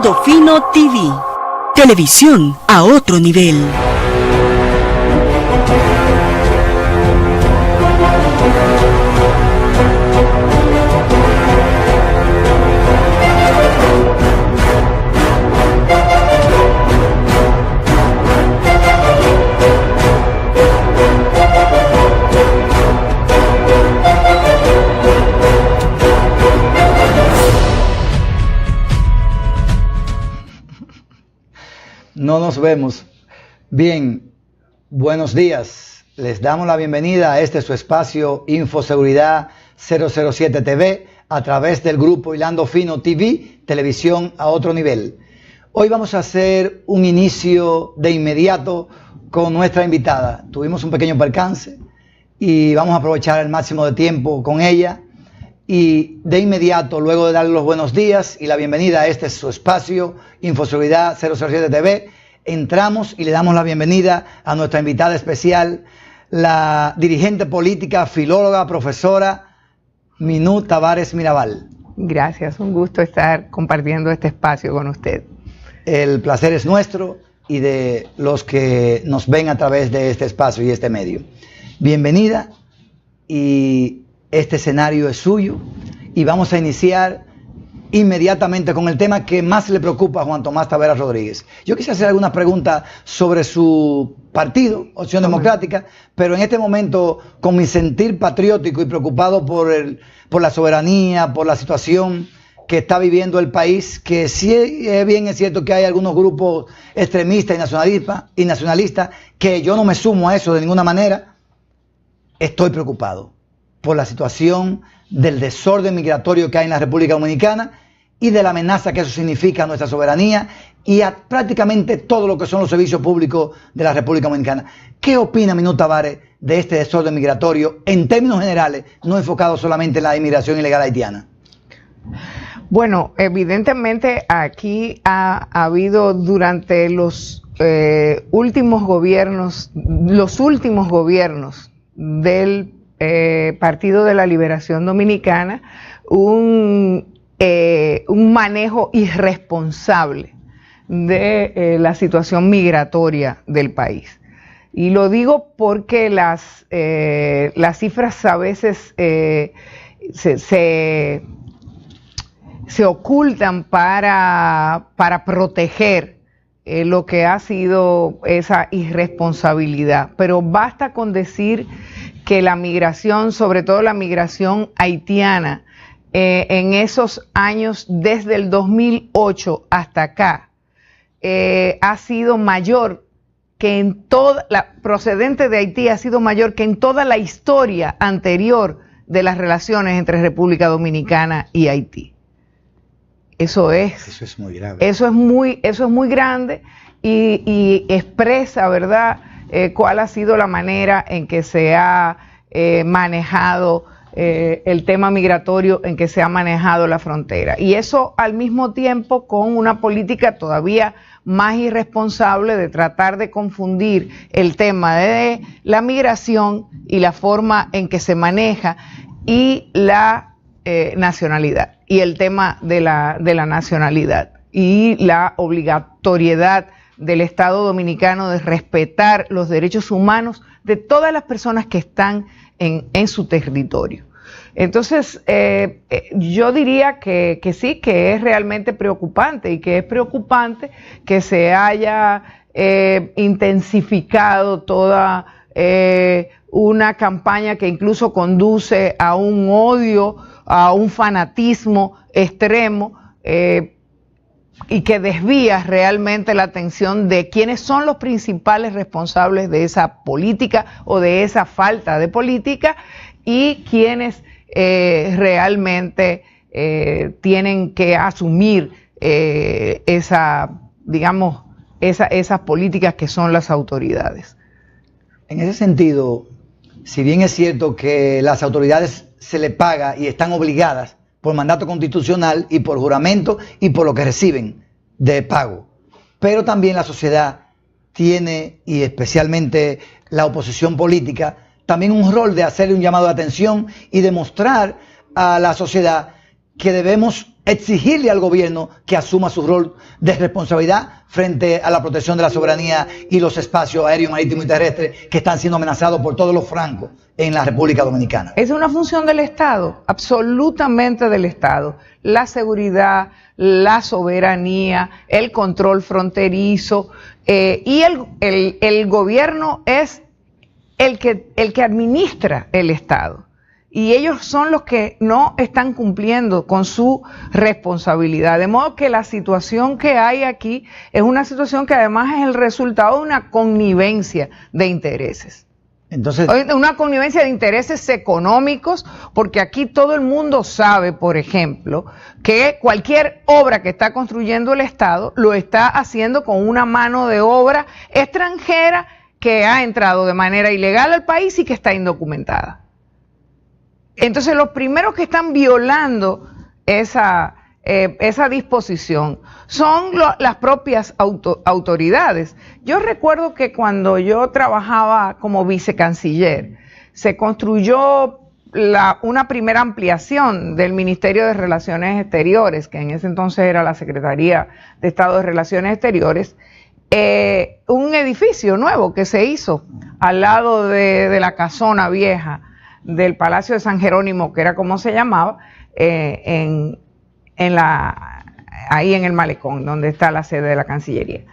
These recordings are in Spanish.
Hilando Fino TV. Televisión a otro nivel. No nos vemos. Bien, buenos días. Les damos la bienvenida a este su espacio Infoseguridad 007 TV a través del grupo Hilando Fino TV, televisión a otro nivel. Hoy vamos a hacer un inicio de inmediato con nuestra invitada. Tuvimos un pequeño percance y vamos a aprovechar el máximo de tiempo con ella. Y de inmediato, luego de darle los buenos días y la bienvenida a este su espacio, Infoseguridad 007 TV, entramos y le damos la bienvenida a nuestra invitada especial, la dirigente política, filóloga, profesora Minú Tavares Mirabal. Gracias, un gusto estar compartiendo este espacio con usted. El placer es nuestro y de los que nos ven a través de este espacio y este medio. Bienvenida, y este escenario es suyo y vamos a iniciar inmediatamente con el tema que más le preocupa a Juan Tomás Taveras Rodríguez. Yo quisiera hacer algunas preguntas sobre su partido, Opción Democrática, pero en este momento, con mi sentir patriótico y preocupado por la soberanía, por la situación que está viviendo el país, que sí bien es cierto que hay algunos grupos extremistas y nacionalistas, que yo no me sumo a eso de ninguna manera, estoy preocupado por la situación del desorden migratorio que hay en la República Dominicana y de la amenaza que eso significa a nuestra soberanía y a prácticamente todo lo que son los servicios públicos de la República Dominicana. ¿Qué opina Minú Tavares de este desorden migratorio en términos generales, no enfocado solamente en la inmigración ilegal haitiana? Bueno, evidentemente aquí ha habido durante los últimos gobiernos del Partido de la Liberación Dominicana, un manejo irresponsable de la situación migratoria del país. Y lo digo porque las cifras a veces se ocultan para proteger lo que ha sido esa irresponsabilidad. Pero basta con decir que la migración, sobre todo la migración haitiana, en esos años, desde el 2008 hasta acá, ha sido mayor que en toda procedente de Haití, ha sido mayor que en toda la historia anterior de las relaciones entre República Dominicana y Haití. Eso es muy grave. Eso es muy grande y expresa, ¿verdad?, cuál ha sido la manera en que se ha manejado el tema migratorio, en que se ha manejado la frontera. Y eso al mismo tiempo con una política todavía más irresponsable de tratar de confundir el tema de la migración y la forma en que se maneja y la nacionalidad, y el tema de la nacionalidad y la obligatoriedad del Estado Dominicano de respetar los derechos humanos de todas las personas que están en su territorio. Entonces, yo diría que sí, que es realmente preocupante, y que es preocupante que se haya intensificado toda una campaña que incluso conduce a un odio, a un fanatismo extremo, y que desvía realmente la atención de quiénes son los principales responsables de esa política o de esa falta de política, y quienes realmente tienen que asumir esas políticas, que son las autoridades. En ese sentido, si bien es cierto que las autoridades se les paga y están obligadas por mandato constitucional y por juramento y por lo que reciben de pago, pero también la sociedad tiene, y especialmente la oposición política, también un rol de hacerle un llamado de atención y demostrar a la sociedad que debemos exigirle al gobierno que asuma su rol de responsabilidad frente a la protección de la soberanía y los espacios aéreo, marítimo y terrestre que están siendo amenazados por todos los francos en la República Dominicana. Es una función del Estado, absolutamente del Estado. La seguridad, la soberanía, el control fronterizo, y el gobierno es el que administra el Estado. Y ellos son los que no están cumpliendo con su responsabilidad. De modo que la situación que hay aquí es una situación que además es el resultado de una connivencia de intereses. Entonces, una connivencia de intereses económicos, porque aquí todo el mundo sabe, por ejemplo, que cualquier obra que está construyendo el Estado lo está haciendo con una mano de obra extranjera que ha entrado de manera ilegal al país y que está indocumentada. Entonces, los primeros que están violando esa disposición son las propias autoridades. Yo recuerdo que cuando yo trabajaba como vicecanciller, se construyó una primera ampliación del Ministerio de Relaciones Exteriores, que en ese entonces era la Secretaría de Estado de Relaciones Exteriores, un edificio nuevo que se hizo al lado de la casona vieja del Palacio de San Jerónimo, que era como se llamaba, ahí en el Malecón, donde está la sede de la Cancillería.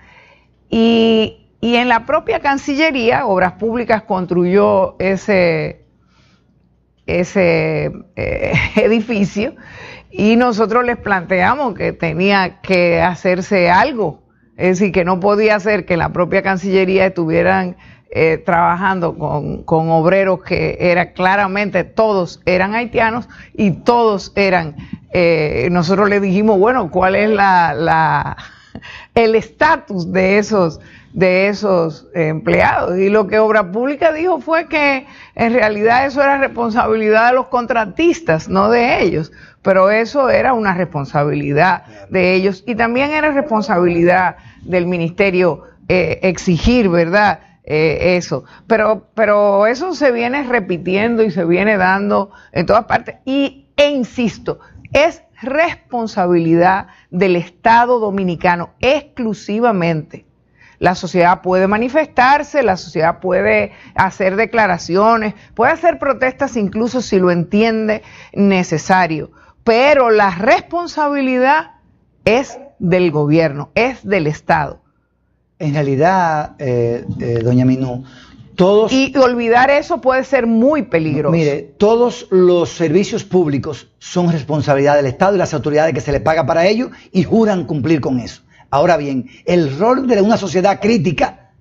Y en la propia Cancillería, Obras Públicas construyó ese edificio, y nosotros les planteamos que tenía que hacerse algo, es decir, que no podía ser que en la propia Cancillería estuvieran trabajando con obreros que claramente todos eran haitianos y todos eran, nosotros le dijimos, bueno, ¿cuál es el estatus de esos empleados? Y lo que Obra Pública dijo fue que en realidad eso era responsabilidad de los contratistas, no de ellos, pero eso era una responsabilidad de ellos, y también era responsabilidad del ministerio exigir, ¿verdad?, eso, pero eso se viene repitiendo y se viene dando en todas partes, e insisto, es responsabilidad del Estado dominicano exclusivamente. La sociedad puede manifestarse, la sociedad puede hacer declaraciones, puede hacer protestas incluso si lo entiende necesario, pero la responsabilidad es del gobierno, es del Estado. En realidad, doña Minú, todos... Y olvidar eso puede ser muy peligroso. Mire, todos los servicios públicos son responsabilidad del Estado y las autoridades que se les paga para ello y juran cumplir con eso. Ahora bien, el rol de una sociedad crítica,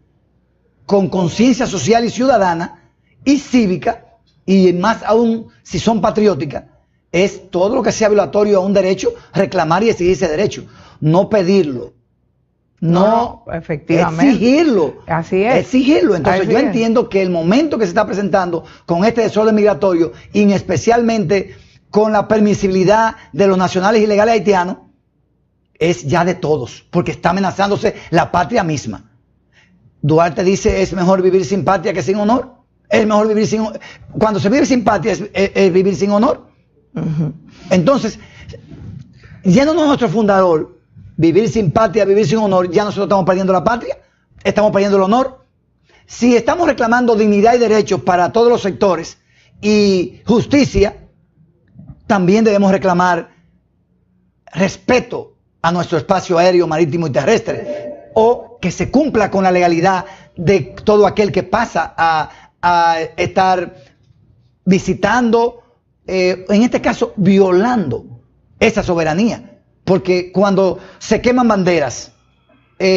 con conciencia social y ciudadana y cívica, y más aún si son patrióticas, es todo lo que sea violatorio a un derecho, reclamar y exigir ese derecho, no pedirlo. No, efectivamente. Exigirlo. Así es. Exigirlo. Entonces Así yo es. entiendo que el momento que se está presentando con este desorden migratorio, y especialmente con la permisibilidad de los nacionales ilegales haitianos, es ya de todos, porque está amenazándose la patria misma. Duarte dice, es mejor vivir sin patria que sin honor. Es mejor vivir sin... Cuando se vive sin patria es vivir sin honor. Entonces, yéndonos a nuestro fundador, vivir sin patria, vivir sin honor, ya nosotros estamos perdiendo la patria, estamos perdiendo el honor. Si estamos reclamando dignidad y derechos para todos los sectores y justicia, también debemos reclamar respeto a nuestro espacio aéreo, marítimo y terrestre, o que se cumpla con la legalidad de todo aquel que pasa a estar visitando, en este caso violando esa soberanía. Porque cuando se queman banderas,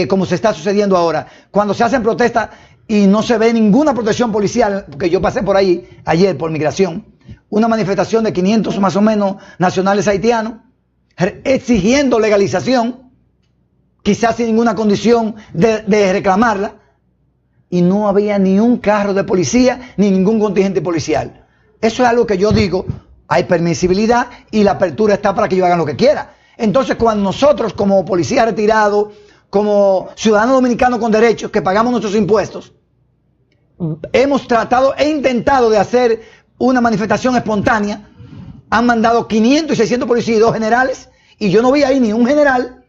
como se está sucediendo ahora, cuando se hacen protestas y no se ve ninguna protección policial, porque yo pasé por ahí ayer por migración, una manifestación de 500 más o menos nacionales haitianos, exigiendo legalización, quizás sin ninguna condición de reclamarla, y no había ni un carro de policía, ni ningún contingente policial. Eso es algo que yo digo, hay permisibilidad y la apertura está para que ellos hagan lo que quieran. Entonces, cuando nosotros como policía retirado, como ciudadanos dominicanos con derechos, que pagamos nuestros impuestos, hemos tratado e intentado de hacer una manifestación espontánea, han mandado 500 y 600 policías y 2 generales, Y yo no vi ahí ni un general,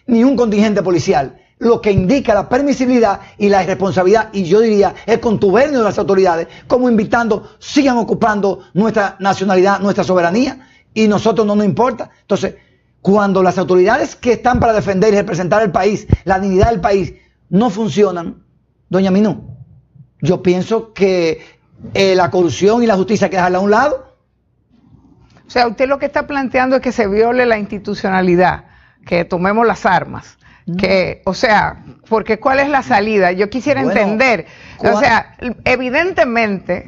ni un contingente policial. Lo que indica la permisibilidad y la irresponsabilidad, y yo diría el contubernio de las autoridades, como invitando, sigan ocupando nuestra nacionalidad, nuestra soberanía, y nosotros no nos importa. Entonces, cuando las autoridades que están para defender y representar el país, la dignidad del país, no funcionan, doña Minú, yo pienso que la corrupción y la justicia hay que dejarla a un lado. O sea, usted lo que está planteando es que se viole la institucionalidad, que tomemos las armas. Que, o sea, porque ¿cuál es la salida? Yo quisiera entender, o sea, evidentemente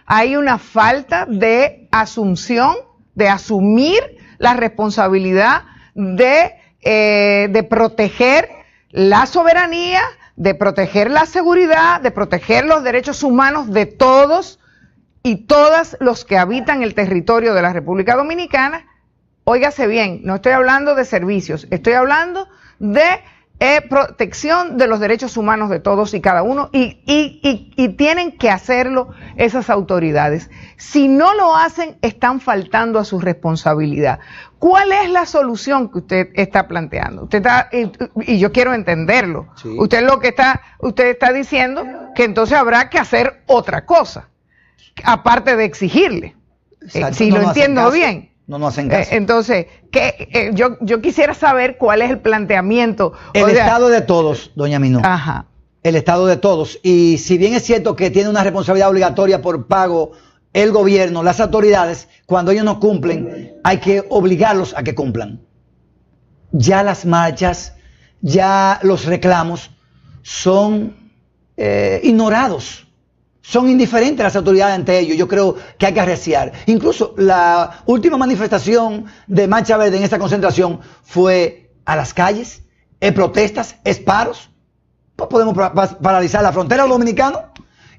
hay una falta de asunción, de asumir la responsabilidad de proteger la soberanía, de proteger la seguridad, de proteger los derechos humanos de todos y todas los que habitan el territorio de la República Dominicana. Óigase bien, no estoy hablando de servicios, estoy hablando de protección de los derechos humanos de todos y cada uno, y tienen que hacerlo esas autoridades. Si no lo hacen, están faltando a su responsabilidad. ¿Cuál es la solución que usted está planteando? Usted está, y yo quiero entenderlo. Sí. Usted está diciendo que entonces habrá que hacer otra cosa, aparte de exigirle. Si lo entiendo bien. No hacen caso. Entonces, yo quisiera saber cuál es el planteamiento. El Estado de todos, doña Minú. Ajá. El Estado de todos. Y si bien es cierto que tiene una responsabilidad obligatoria por pago el gobierno, las autoridades, cuando ellos no cumplen, hay que obligarlos a que cumplan. Ya las marchas, ya los reclamos son ignorados. Son indiferentes las autoridades ante ellos. Yo creo que hay que arreciar. Incluso la última manifestación de Marcha Verde en esta concentración fue a las calles, protestas, paros. Pues podemos paralizar la frontera dominicana.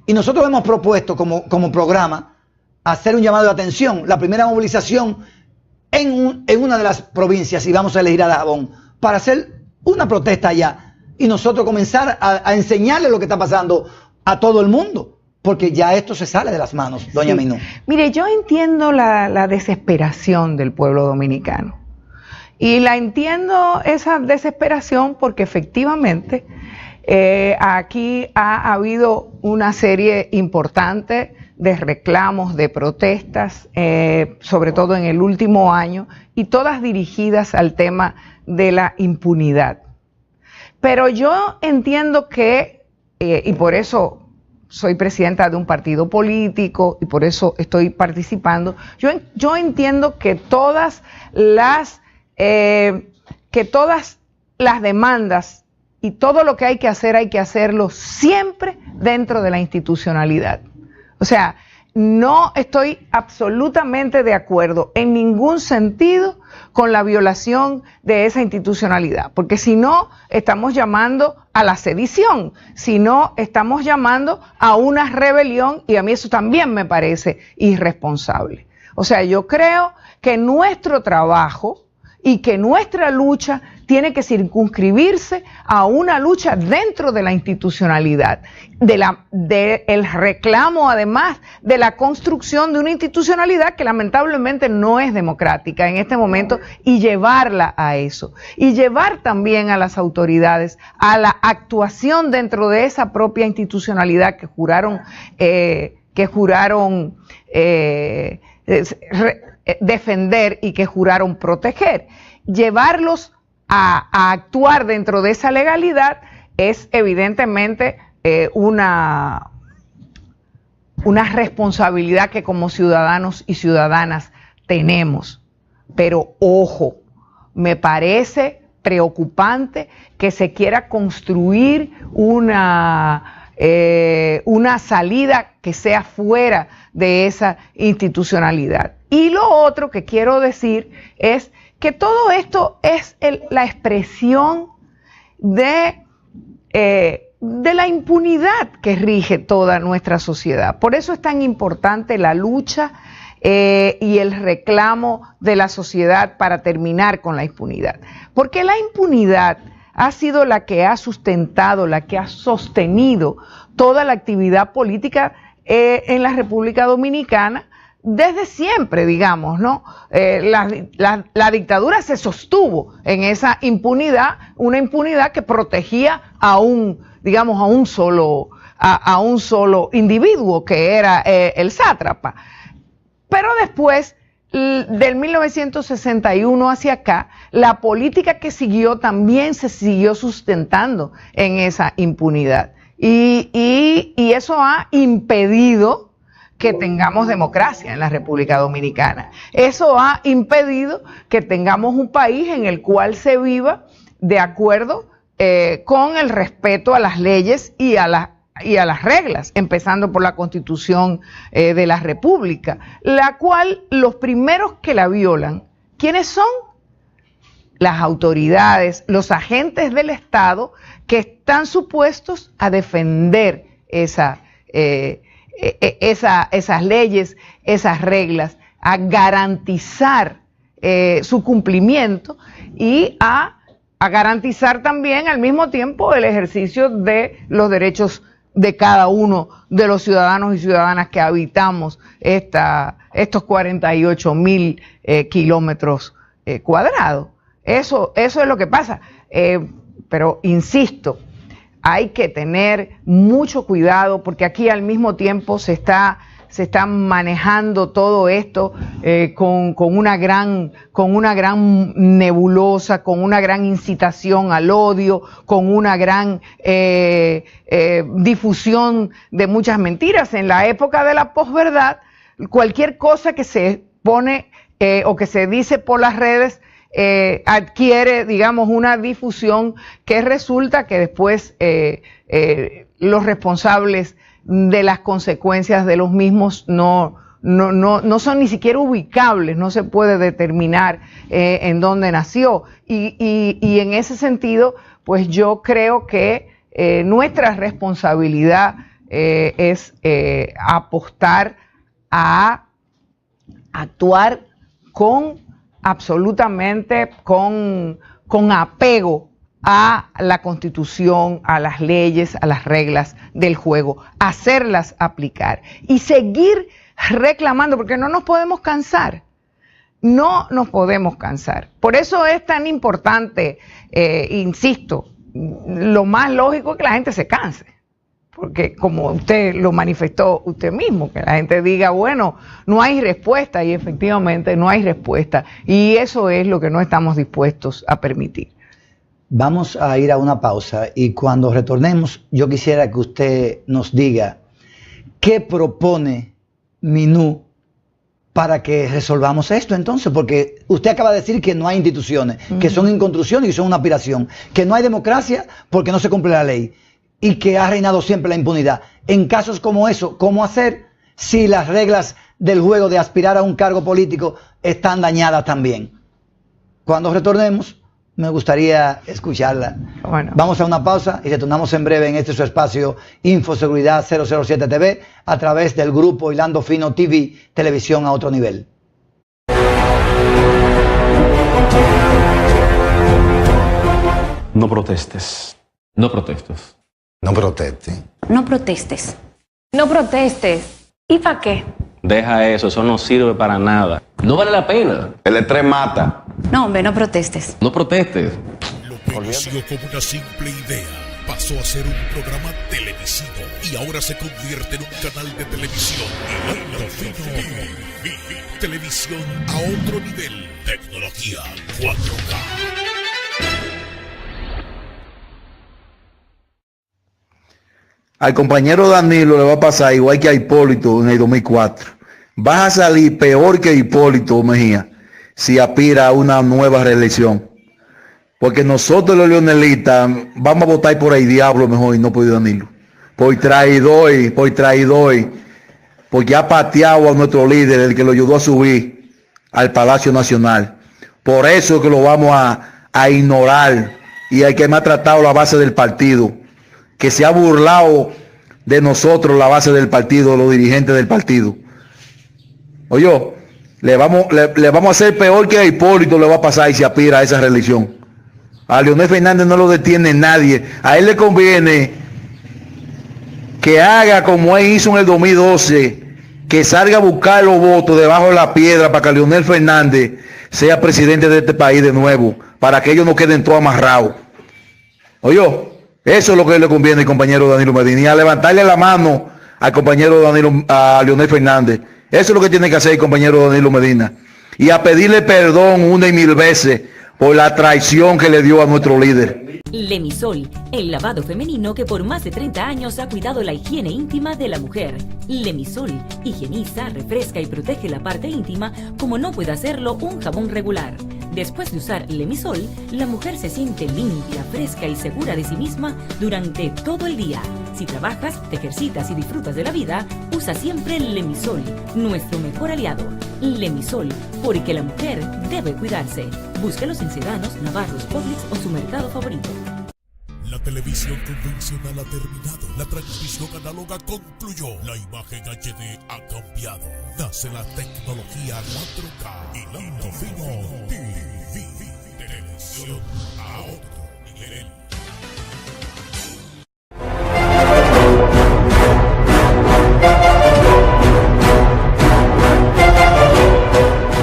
Y nosotros hemos propuesto como programa hacer un llamado de atención. La primera movilización en una de las provincias, y vamos a elegir a Dajabón, para hacer una protesta allá. Y nosotros comenzar a enseñarle lo que está pasando a todo el mundo. Porque ya esto se sale de las manos, doña Minú. Mire, yo entiendo la desesperación del pueblo dominicano. Y la entiendo esa desesperación porque efectivamente aquí ha habido una serie importante de reclamos, de protestas, sobre todo en el último año, y todas dirigidas al tema de la impunidad. Pero yo entiendo que, y por eso soy presidenta de un partido político y por eso estoy participando. Yo entiendo que todas las demandas y todo lo que hay que hacerlo siempre dentro de la institucionalidad. O sea, no estoy absolutamente de acuerdo en ningún sentido con la violación de esa institucionalidad, porque si no, estamos llamando a la sedición, si no, estamos llamando a una rebelión, y a mí eso también me parece irresponsable. O sea, yo creo que nuestro trabajo y que nuestra lucha tiene que circunscribirse a una lucha dentro de la institucionalidad, el reclamo además de la construcción de una institucionalidad que lamentablemente no es democrática en este momento, y llevarla a eso, y llevar también a las autoridades a la actuación dentro de esa propia institucionalidad que juraron defender y que juraron proteger. Llevarlos a actuar dentro de esa legalidad es evidentemente una responsabilidad que como ciudadanos y ciudadanas tenemos. Pero ojo, me parece preocupante que se quiera construir una salida que sea fuera de esa institucionalidad. Y lo otro que quiero decir es que todo esto es la expresión de la impunidad que rige toda nuestra sociedad. Por eso es tan importante la lucha y el reclamo de la sociedad para terminar con la impunidad. Porque la impunidad ha sido la que ha sustentado, la que ha sostenido toda la actividad política en la República Dominicana desde siempre, digamos, ¿no? La dictadura se sostuvo en esa impunidad, una impunidad que protegía a un solo individuo, que era el sátrapa. Pero después, del 1961 hacia acá, la política que siguió también se siguió sustentando en esa impunidad. Y eso ha impedido que tengamos democracia en la República Dominicana. Eso ha impedido que tengamos un país en el cual se viva de acuerdo con el respeto a las leyes y a las reglas, empezando por la Constitución de la República, la cual los primeros que la violan, ¿quiénes son? Las autoridades, los agentes del Estado que están supuestos a defender esas leyes, esas reglas, a garantizar su cumplimiento y a garantizar también al mismo tiempo el ejercicio de los derechos de cada uno de los ciudadanos y ciudadanas que habitamos estos 48,000 kilómetros cuadrados. Eso es lo que pasa. Pero insisto, hay que tener mucho cuidado porque aquí al mismo tiempo se está manejando todo esto con una gran nebulosa, con una gran incitación al odio, con una gran difusión de muchas mentiras. En la época de la posverdad, cualquier cosa que se pone o que se dice por las redes adquiere, digamos, una difusión que resulta que después los responsables de las consecuencias de los mismos no son ni siquiera ubicables, no se puede determinar en dónde nació. Y en ese sentido, pues yo creo que nuestra responsabilidad es apostar a actuar absolutamente con apego a la Constitución, a las leyes, a las reglas del juego, hacerlas aplicar y seguir reclamando, porque no nos podemos cansar, no nos podemos cansar. Por eso es tan importante, insisto, lo más lógico es que la gente se canse, porque como usted lo manifestó usted mismo, que la gente diga, bueno, no hay respuesta, y efectivamente no hay respuesta, y eso es lo que no estamos dispuestos a permitir. Vamos a ir a una pausa y cuando retornemos yo quisiera que usted nos diga qué propone Minú para que resolvamos esto entonces, porque usted acaba de decir que no hay instituciones, que son inconstrucciones y son una aspiración, que no hay democracia porque no se cumple la ley y que ha reinado siempre la impunidad. En casos como eso, ¿cómo hacer si las reglas del juego de aspirar a un cargo político están dañadas también? Cuando retornemos me gustaría escucharla. Bueno. Vamos a una pausa y retornamos en breve en este su espacio Infoseguridad 007 TV a través del grupo Hilando Fino TV, televisión a otro nivel. No protestes. No protestes. No protestes. No protestes. No protestes. ¿Y para qué? Deja eso no sirve para nada. No vale la pena. El estrés mata. No, hombre, no protestes. No protestes. Lo que inició como una simple idea pasó a ser un programa televisivo y ahora se convierte en un canal de televisión. Hilando Fino. Televisión a otro nivel. Tecnología 4K. Al compañero Danilo le va a pasar igual que a Hipólito en el 2004. Vas a salir peor que Hipólito Mejía si aspira a una nueva reelección. Porque nosotros los leonelistas vamos a votar por el diablo mejor y no por Danilo. Por traidor, porque ha pateado a nuestro líder, el que lo ayudó a subir al Palacio Nacional. Por eso es que lo vamos a ignorar y hay que me ha tratado la base del partido, que se ha burlado de nosotros la base del partido, los dirigentes del partido. Oye, le vamos a hacer peor que a Hipólito le va a pasar y se aspira a esa reelección. A Leonel Fernández no lo detiene nadie. A él le conviene que haga como él hizo en el 2012, que salga a buscar los votos debajo de la piedra para que Leonel Fernández sea presidente de este país de nuevo, para que ellos no queden todos amarrados. Oye, eso es lo que le conviene al compañero Danilo Medina, y a levantarle la mano al compañero a Leonel Fernández. Eso es lo que tiene que hacer el compañero Danilo Medina, y a pedirle perdón una y mil veces por la traición que le dio a nuestro líder. Lemisol, el lavado femenino que por más de 30 años ha cuidado la higiene íntima de la mujer. Lemisol higieniza, refresca y protege la parte íntima como no puede hacerlo un jabón regular. Después de usar Lemisol, la mujer se siente limpia, fresca y segura de sí misma durante todo el día. Si trabajas, te ejercitas y disfrutas de la vida, usa siempre Lemisol, nuestro mejor aliado. Lemisol, porque la mujer debe cuidarse. Búscalos en Sedanos, Navarros, Publix o su mercado favorito. La televisión convencional ha terminado. La transmisión análoga concluyó. La imagen HD ha cambiado. Nace la tecnología 4K y Lando Fino TV. Televisión a otro nivel.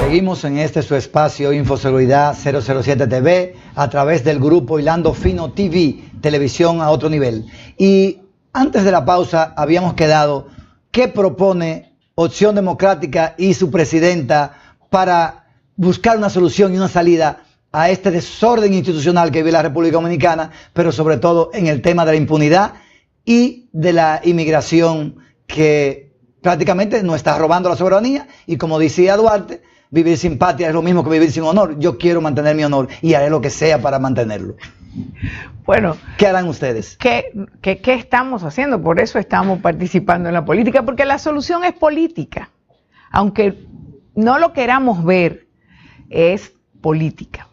Seguimos en este su espacio Infoseguridad 007 TV a través del grupo Hilando Fino TV, televisión a otro nivel. Y antes de la pausa habíamos quedado, ¿qué propone Opción Democrática y su presidenta para buscar una solución y una salida a este desorden institucional que vive la República Dominicana, pero sobre todo en el tema de la impunidad y de la inmigración que prácticamente nos está robando la soberanía? Y como decía Duarte, vivir sin patria es lo mismo que vivir sin honor. Yo quiero mantener mi honor y haré lo que sea para mantenerlo. Bueno, ¿qué harán ustedes? ¿Qué estamos haciendo? Por eso estamos participando en la política, porque la solución es política. Aunque no lo queramos ver, es política.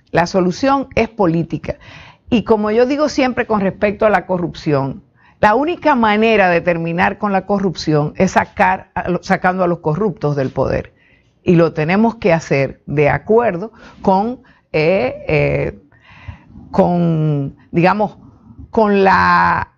La solución es política. Y como yo digo siempre con respecto a la corrupción, la única manera de terminar con la corrupción es sacando a los corruptos del poder. Y lo tenemos que hacer de acuerdo con la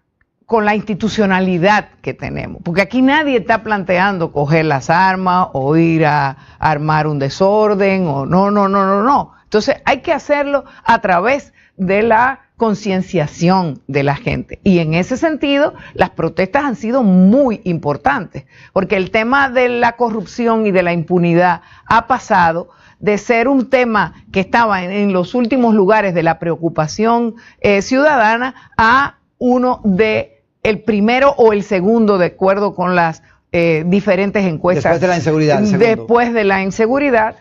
institucionalidad que tenemos. Porque aquí nadie está planteando coger las armas o ir a armar un desorden o no. Entonces hay que hacerlo a través de la concienciación de la gente. Y en ese sentido, las protestas han sido muy importantes, porque el tema de la corrupción y de la impunidad ha pasado de ser un tema que estaba en los últimos lugares de la preocupación ciudadana a uno de el primero o el segundo, de acuerdo con las diferentes encuestas. Después de la inseguridad. Después de la inseguridad.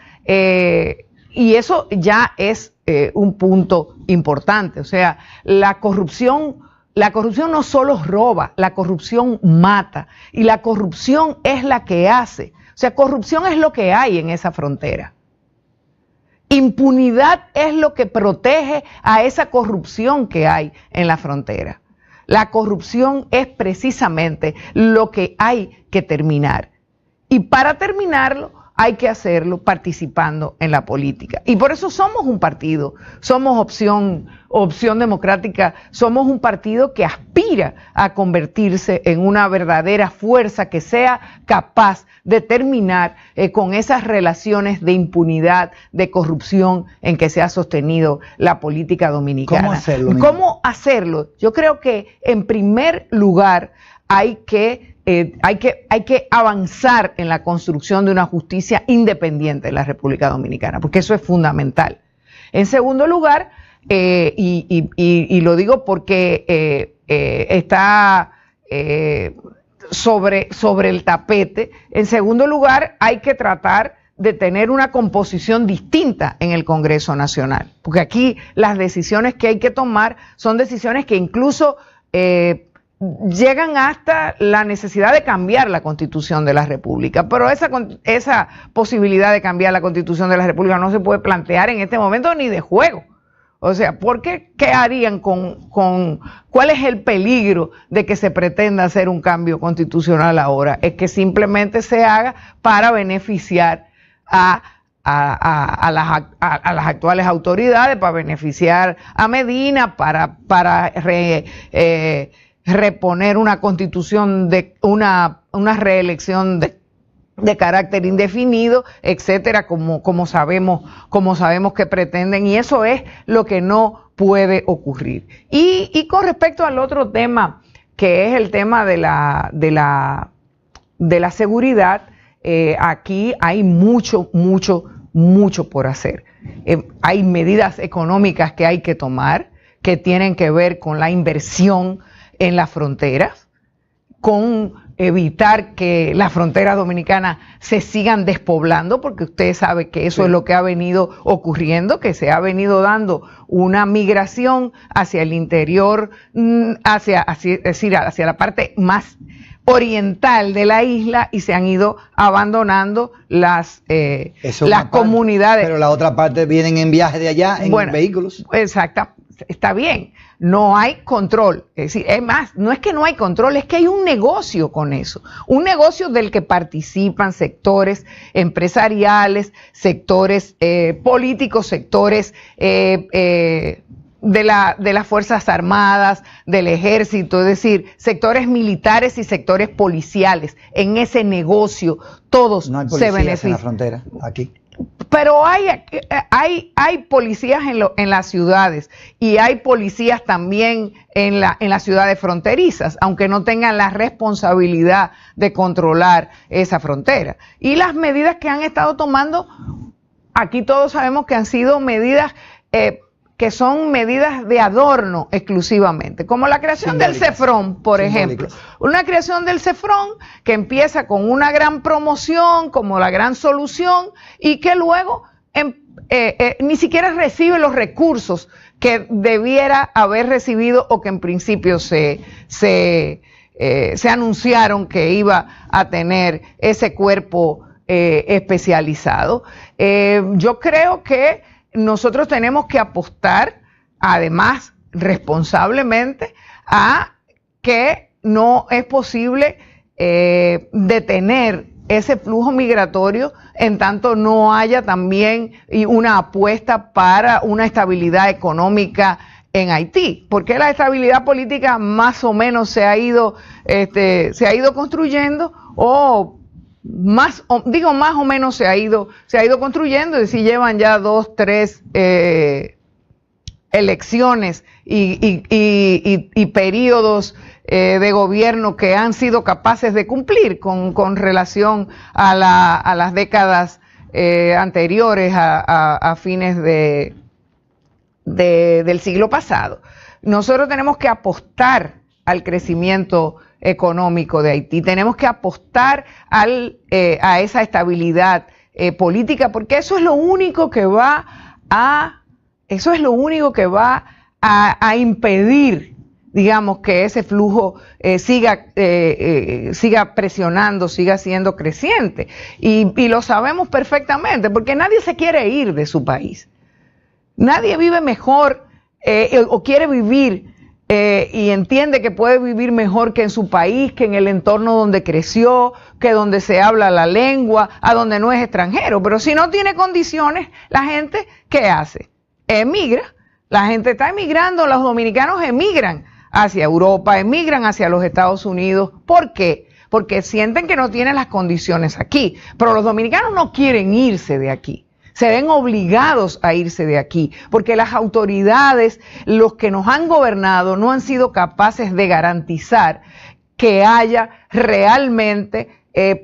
Y eso ya es un punto importante. O sea, la corrupción no solo roba, la corrupción mata. Y la corrupción es la que hace. O sea, corrupción es lo que hay en esa frontera. Impunidad es lo que protege a esa corrupción que hay en la frontera. La corrupción es precisamente lo que hay que terminar. Y para terminarlo, hay que hacerlo participando en la política. Y por eso somos un partido, somos Opción Democrática, somos un partido que aspira a convertirse en una verdadera fuerza que sea capaz de terminar con esas relaciones de impunidad, de corrupción en que se ha sostenido la política dominicana. ¿Cómo hacerlo? ¿Cómo hacerlo? Yo creo que en primer lugar hay que avanzar en la construcción de una justicia independiente en la República Dominicana, porque eso es fundamental. En segundo lugar, y lo digo porque está sobre el tapete, en segundo lugar hay que tratar de tener una composición distinta en el Congreso Nacional, porque aquí las decisiones que hay que tomar son decisiones que incluso llegan hasta la necesidad de cambiar la Constitución de la República, pero esa posibilidad de cambiar la Constitución de la República no se puede plantear en este momento ni de juego. O sea, ¿qué harían cuál es el peligro de que se pretenda hacer un cambio constitucional ahora? Es que simplemente se haga para beneficiar a las actuales autoridades, para beneficiar a Medina, para reponer una constitución de una reelección de carácter indefinido, etcétera, como sabemos que pretenden, y eso es lo que no puede ocurrir. Y con respecto al otro tema, que es el tema de la seguridad, aquí hay mucho por hacer. Hay medidas económicas que hay que tomar, que tienen que ver con la inversión en las fronteras, con evitar que las fronteras dominicanas se sigan despoblando, porque usted sabe que eso es lo que ha venido ocurriendo, que se ha venido dando una migración hacia el interior, hacia la parte más oriental de la isla, y se han ido abandonando las comunidades. Pero la otra parte vienen en viaje de allá en vehículos. Exacto, está bien. No hay control, es decir, es más, no es que no hay control, es que hay un negocio con eso, un negocio del que participan sectores empresariales, sectores políticos, sectores de las Fuerzas Armadas, del Ejército, es decir, sectores militares y sectores policiales. En ese negocio todos no hay se policías benefician. en la frontera, aquí. Pero hay policías en las ciudades, y hay policías también en las ciudades fronterizas, aunque no tengan la responsabilidad de controlar esa frontera. Y las medidas que han estado tomando, aquí todos sabemos que han sido medidas que son medidas de adorno exclusivamente, como la creación del CEFRON, por ejemplo. Una creación del CEFRON que empieza con una gran promoción, como la gran solución, y que luego ni siquiera recibe los recursos que debiera haber recibido, o que en principio se anunciaron que iba a tener ese cuerpo especializado. Yo creo que nosotros tenemos que apostar, además, responsablemente, a que no es posible detener ese flujo migratorio en tanto no haya también una apuesta para una estabilidad económica en Haití, porque la estabilidad política más o menos se ha ido construyendo, más o menos se ha ido construyendo, es decir, llevan ya 2, 3 elecciones y periodos de gobierno que han sido capaces de cumplir con relación a las décadas anteriores, a fines del siglo pasado. Nosotros tenemos que apostar al crecimiento económico de Haití, tenemos que apostar a esa estabilidad política, porque eso es lo único que va a impedir, digamos, que ese flujo siga presionando, siga siendo creciente, y lo sabemos perfectamente, porque nadie se quiere ir de su país, nadie vive mejor o quiere vivir y entiende que puede vivir mejor que en su país, que en el entorno donde creció, que donde se habla la lengua, a donde no es extranjero. Pero si no tiene condiciones, la gente, ¿qué hace? Emigra. La gente está emigrando, los dominicanos emigran hacia Europa, emigran hacia los Estados Unidos. ¿Por qué? Porque sienten que no tienen las condiciones aquí. Pero los dominicanos no quieren irse de aquí. Se ven obligados a irse de aquí, porque las autoridades, los que nos han gobernado, no han sido capaces de garantizar que haya realmente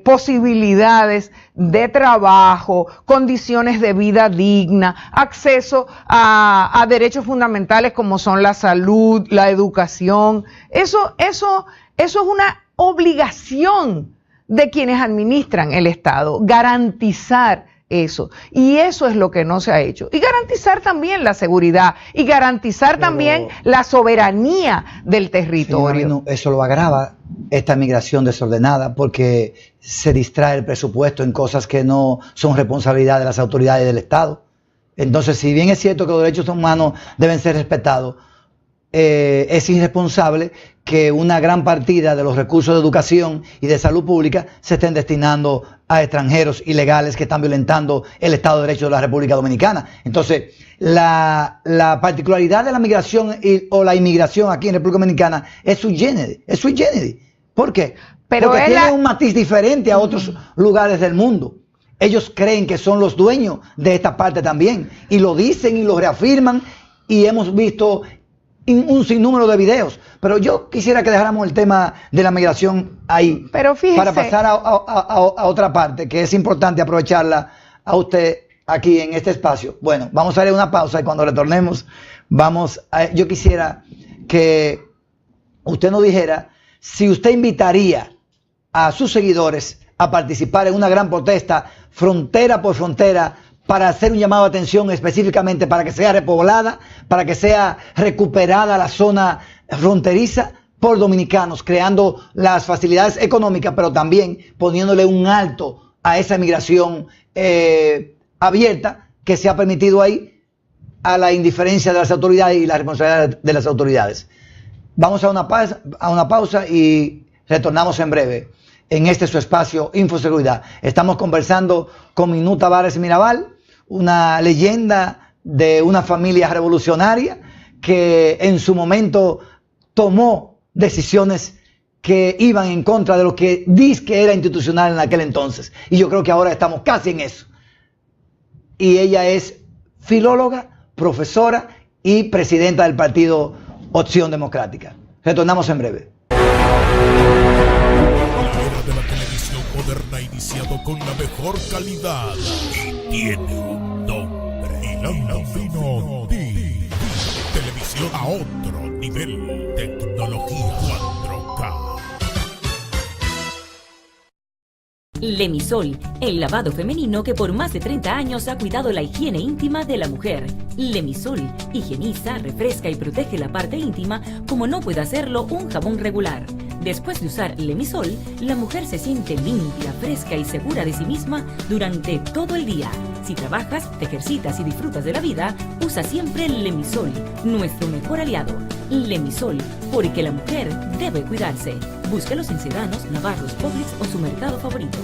posibilidades de trabajo, condiciones de vida digna, acceso a derechos fundamentales como son la salud, la educación. Eso es una obligación de quienes administran el Estado, garantizar eso, y eso es lo que no se ha hecho, y garantizar también la seguridad, y garantizar también la soberanía del territorio. Señor, eso lo agrava, esta migración desordenada, porque se distrae el presupuesto en cosas que no son responsabilidad de las autoridades del Estado. Entonces, si bien es cierto que los derechos humanos deben ser respetados, es irresponsable que una gran partida de los recursos de educación y de salud pública se estén destinando a extranjeros ilegales que están violentando el Estado de Derecho de la República Dominicana. Entonces, la particularidad de la migración o la inmigración aquí en República Dominicana es sui generis. ¿Por qué? Pero porque tienen un matiz diferente a otros lugares del mundo. Ellos creen que son los dueños de esta parte también, y lo dicen y lo reafirman, y hemos visto un sinnúmero de videos. Pero yo quisiera que dejáramos el tema de la migración ahí, pero fíjese, para pasar a otra parte, que es importante aprovecharla a usted aquí en este espacio. Bueno, vamos a darle una pausa y cuando retornemos, yo quisiera que usted nos dijera si usted invitaría a sus seguidores a participar en una gran protesta frontera por frontera para hacer un llamado de atención específicamente para que sea repoblada, para que sea recuperada la zona fronteriza por dominicanos, creando las facilidades económicas, pero también poniéndole un alto a esa migración abierta que se ha permitido ahí, a la indiferencia de las autoridades y la responsabilidad de las autoridades. Vamos a una pausa y retornamos en breve en este su espacio Infoseguridad. Estamos conversando con Minú Tavares Mirabal, una leyenda de una familia revolucionaria que en su momento tomó decisiones que iban en contra de lo que dice que era institucional en aquel entonces. Y yo creo que ahora estamos casi en eso. Y ella es filóloga, profesora y presidenta del partido Opción Democrática. Retornamos en breve. De la televisión moderna ha iniciado con la mejor calidad y tiene un nombre. Hilando Fino TV. Televisión a otro nivel. Tecnología 4K. Lemisol, el lavado femenino que por más de 30 años ha cuidado la higiene íntima de la mujer. Lemisol higieniza, refresca y protege la parte íntima como no puede hacerlo un jabón regular. Después de usar Lemisol, la mujer se siente limpia, fresca y segura de sí misma durante todo el día. Si trabajas, te ejercitas y disfrutas de la vida, usa siempre Lemisol, nuestro mejor aliado. Lemisol, porque la mujer debe cuidarse. Búscalos en Sedanos, Navarros, Publix o su mercado favorito.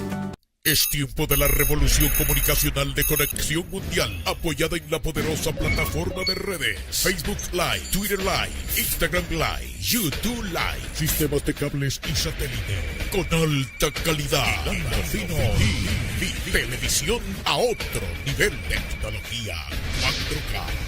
Es tiempo de la revolución comunicacional de Conexión Mundial, apoyada en la poderosa plataforma de redes Facebook Live, Twitter Live, Instagram Live, YouTube Live, sistemas de cables y satélite con alta calidad. Fino y televisión a otro nivel de tecnología 4K.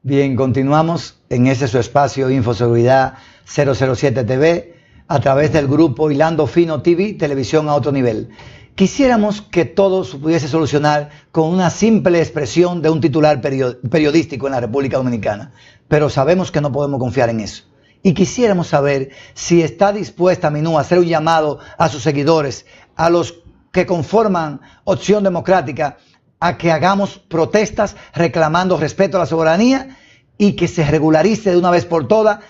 Bien, continuamos en este su espacio Infoseguridad 007 TV a través del grupo Hilando Fino TV, televisión a otro nivel. Quisiéramos que todo se pudiese solucionar con una simple expresión de un titular periodístico en la República Dominicana, pero sabemos que no podemos confiar en eso. Y quisiéramos saber si está dispuesta Minú a hacer un llamado a sus seguidores, a los que conforman Opción Democrática, a que hagamos protestas reclamando respeto a la soberanía y que se regularice de una vez por todas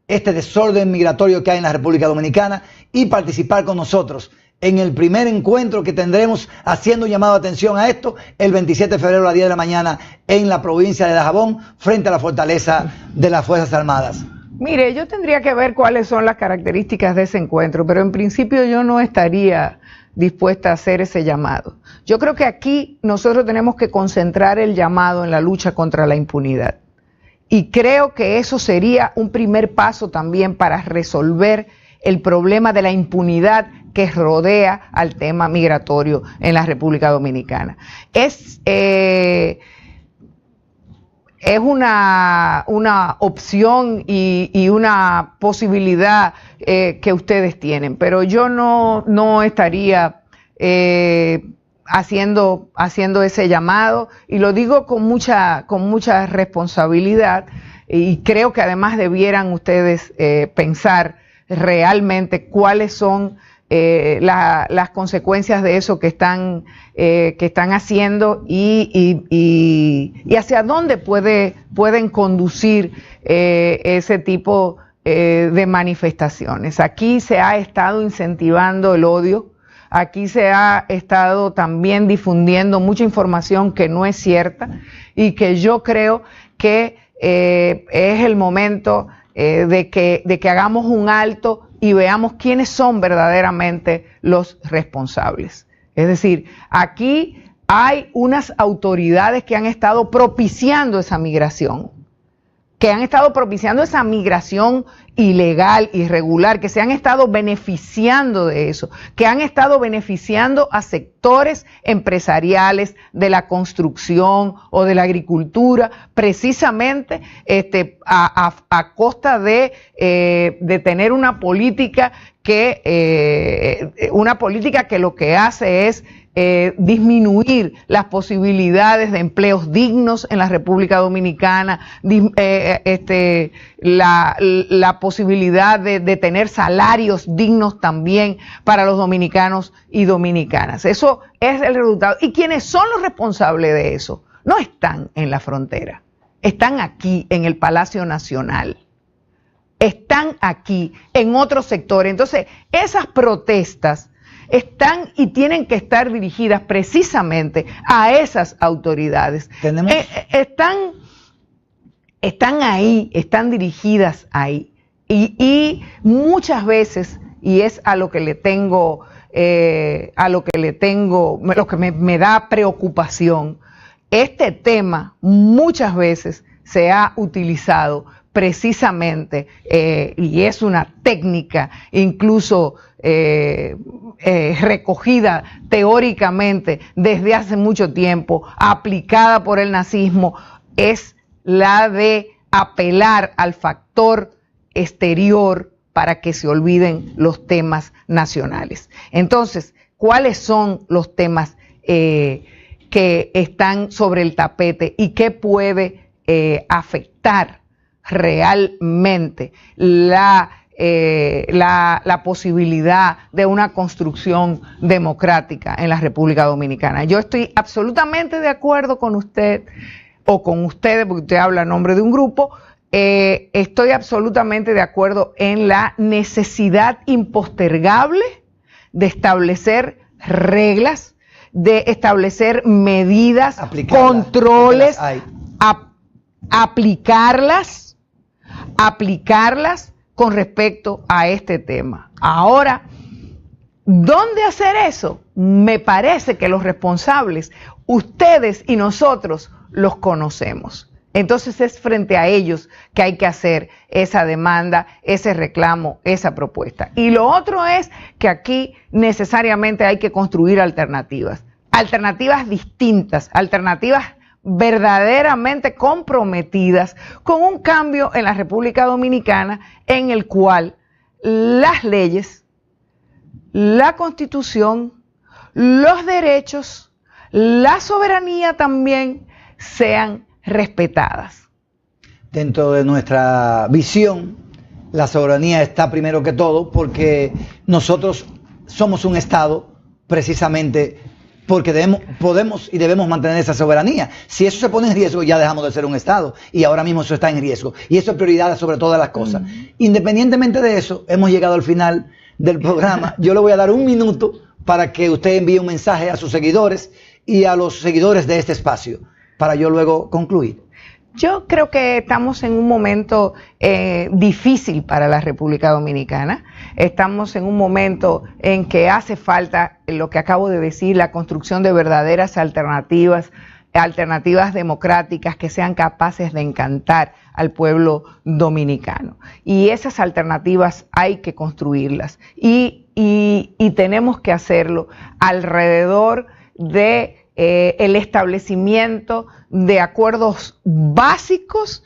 este desorden migratorio que hay en la República Dominicana, y participar con nosotros en el primer encuentro que tendremos haciendo un llamado de atención a esto el 27 de febrero a las 10 de la mañana en la provincia de Dajabón, frente a la fortaleza de las Fuerzas Armadas. Mire, yo tendría que ver cuáles son las características de ese encuentro, pero en principio yo no estaría dispuesta a hacer ese llamado. Yo creo que aquí nosotros tenemos que concentrar el llamado en la lucha contra la impunidad. Y creo que eso sería un primer paso también para resolver el problema de la impunidad que rodea al tema migratorio en la República Dominicana. Es una opción y una posibilidad que ustedes tienen, pero yo no estaría haciendo ese llamado, y lo digo con mucha responsabilidad, y creo que además debieran ustedes pensar realmente cuáles son las consecuencias de eso que están haciendo y hacia dónde pueden conducir ese tipo de manifestaciones. Aquí se ha estado incentivando el odio, aquí se ha estado también difundiendo mucha información que no es cierta y que yo creo que es el momento de que hagamos un alto y veamos quiénes son verdaderamente los responsables. Es decir, aquí hay unas autoridades que han estado propiciando esa migración, ilegal, irregular, que se han estado beneficiando de eso, que han estado beneficiando a sectores empresariales de la construcción o de la agricultura, precisamente a costa de tener una política que lo que hace es disminuir las posibilidades de empleos dignos en la República Dominicana, la posibilidad de tener salarios dignos también para los dominicanos y dominicanas. Eso es el resultado. ¿Y quiénes son los responsables de eso? No están en la frontera, están aquí en el Palacio Nacional, están aquí en otros sectores. Entonces, esas protestas están y tienen que estar dirigidas precisamente a esas autoridades. Están ahí, están dirigidas ahí. Y muchas veces, y es a lo que le tengo, lo que me da preocupación, este tema muchas veces se ha utilizado precisamente, y es una técnica incluso recogida teóricamente desde hace mucho tiempo, aplicada por el nazismo, es la de apelar al factor exterior para que se olviden los temas nacionales. Entonces, ¿cuáles son los temas que están sobre el tapete y qué puede afectar realmente la posibilidad de una construcción democrática en la República Dominicana? Yo estoy absolutamente de acuerdo con usted, o con ustedes, porque usted habla en nombre de un grupo, estoy absolutamente de acuerdo en la necesidad impostergable de establecer reglas, de establecer medidas, controles, aplicarlas con respecto a este tema. Ahora, ¿dónde hacer eso? Me parece que los responsables, ustedes y nosotros, los conocemos. Entonces es frente a ellos que hay que hacer esa demanda, ese reclamo, esa propuesta. Y lo otro es que aquí necesariamente hay que construir alternativas distintas, alternativas verdaderamente comprometidas con un cambio en la República Dominicana en el cual las leyes, la Constitución, los derechos, la soberanía también sean respetadas. Dentro de nuestra visión, la soberanía está primero que todo porque nosotros somos un Estado precisamente porque podemos y debemos mantener esa soberanía. Si eso se pone en riesgo, ya dejamos de ser un Estado, y ahora mismo eso está en riesgo, y eso es prioridad sobre todas las cosas. Independientemente de eso, hemos llegado al final del programa. Yo le voy a dar un minuto para que usted envíe un mensaje a sus seguidores y a los seguidores de este espacio, para yo luego concluir. Yo creo que estamos en un momento difícil para la República Dominicana. Estamos en un momento en que hace falta, lo que acabo de decir, la construcción de verdaderas alternativas democráticas que sean capaces de encantar al pueblo dominicano. Y esas alternativas hay que construirlas. Y tenemos que hacerlo alrededor de el establecimiento de acuerdos básicos,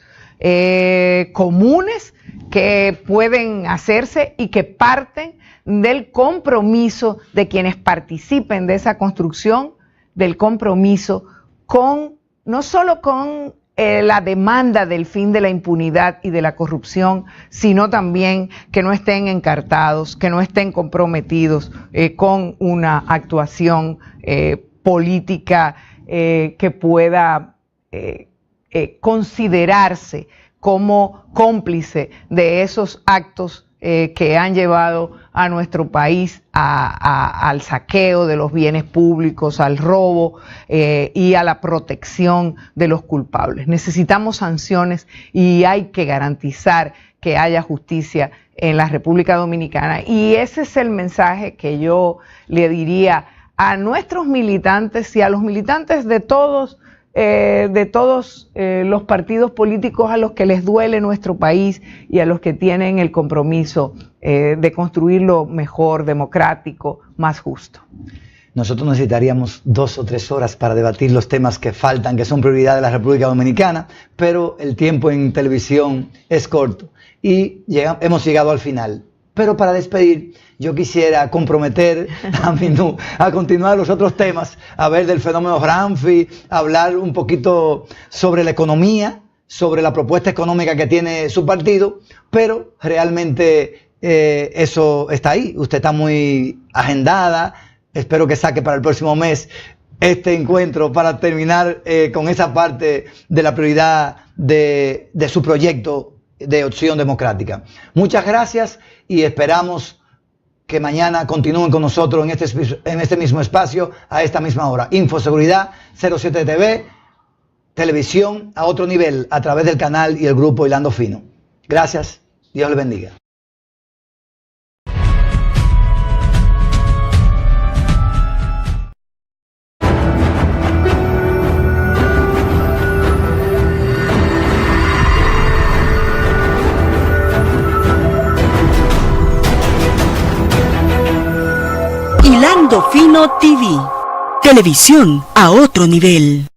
comunes, que pueden hacerse y que parten del compromiso de quienes participen de esa construcción, del compromiso con, no solo con la demanda del fin de la impunidad y de la corrupción, sino también que no estén encartados, que no estén comprometidos con una actuación política que pueda considerarse como cómplice de esos actos que han llevado a nuestro país al saqueo de los bienes públicos, al robo y a la protección de los culpables. Necesitamos sanciones y hay que garantizar que haya justicia en la República Dominicana. Y ese es el mensaje que yo le diría a nuestros militantes y a los militantes de todos los partidos políticos a los que les duele nuestro país y a los que tienen el compromiso de construirlo mejor, democrático, más justo. Nosotros necesitaríamos 2 o 3 horas para debatir los temas que faltan, que son prioridad de la República Dominicana, pero el tiempo en televisión es corto y hemos llegado al final. Pero para despedir, yo quisiera comprometer a Minú a continuar los otros temas, a ver del fenómeno Ramfi, hablar un poquito sobre la economía, sobre la propuesta económica que tiene su partido, pero realmente eso está ahí. Usted está muy agendada, espero que saque para el próximo mes este encuentro para terminar con esa parte de la prioridad de su proyecto de Opción Democrática. Muchas gracias y esperamos que mañana continúen con nosotros en este mismo espacio, a esta misma hora. Infoseguridad 07 TV, televisión a otro nivel, a través del canal y el grupo Hilando Fino. Gracias, Dios les bendiga. Hilando Fino TV, televisión a otro nivel.